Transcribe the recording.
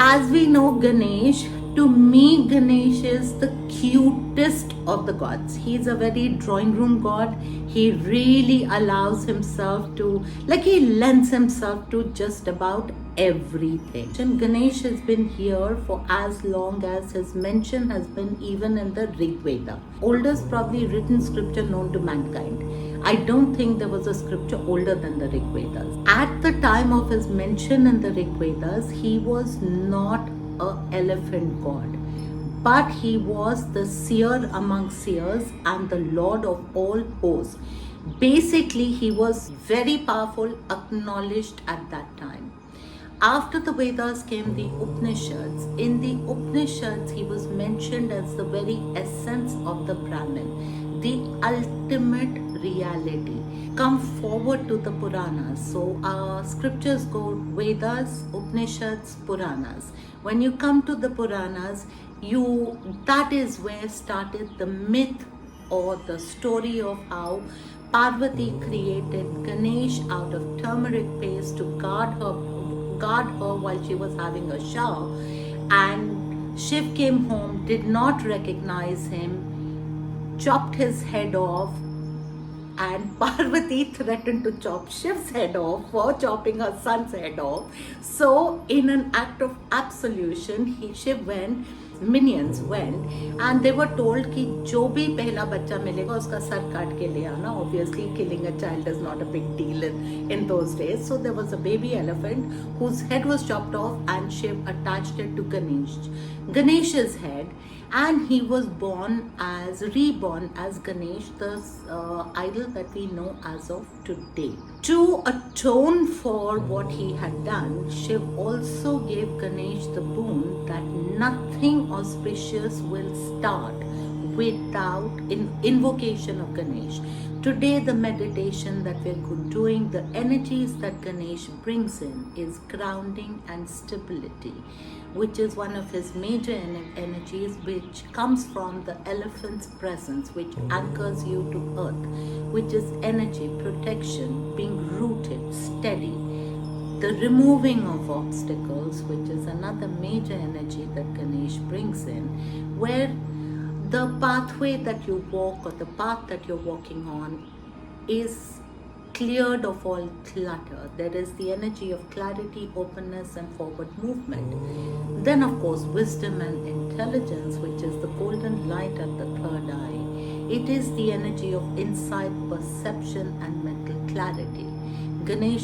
As we know, Ganesh, to me, Ganesh is the cutest of the gods. He's a very drawing room god. He really allows himself to, like, he lends himself to just about everything. And Ganesh has been here for as long as his mention has been even in the Rig Veda, oldest probably written scripture known to mankind. I don't think there was a scripture older than the Rig Vedas. At the time of his mention in the Rig Vedas, he was not an elephant god, but he was the seer among seers and the lord of all hosts. Basically, he was very powerful, acknowledged at that time. After the Vedas came the Upanishads. In the Upanishads, he was mentioned as the very essence of the Brahman, the ultimate reality. Come forward to the Puranas. So our scriptures go Vedas, Upanishads, Puranas. When you come to the Puranas, that is where started the myth or the story of how Parvati created Ganesh out of turmeric paste to guard her while she was having a shower, and Shiv came home, did not recognize him, chopped his head off, and Parvati threatened to chop Shiv's head off for chopping her son's head off. So in an act of absolution, Shiv went, minions went, and they were told कि जो भी पहला बच्चा मिलेगा उसका sir काट के ले आना. Obviously, killing a child is not a big deal in those days. So there was a baby elephant whose head was chopped off, and Shiv attached it to Ganesh's head, and he was reborn as Ganesh, the idol that we know as of today. To atone for what he had done, Shiv also gave Ganesh the boon that nothing auspicious will start without invocation of Ganesh. Today, the meditation that we're doing, the energies that Ganesh brings in is grounding and stability, which is one of his major energies, which comes from the elephant's presence, which anchors you to earth, which is energy, protection, being rooted, steady, the removing of obstacles, which is another major energy that Ganesh brings in, where the pathway that you walk or the path that you're walking on is cleared of all clutter. There is the energy of clarity, openness, and forward movement. Then, of course, wisdom and intelligence, which is the golden light at the third eye. It is the energy of insight, perception, and mental clarity. Ganesh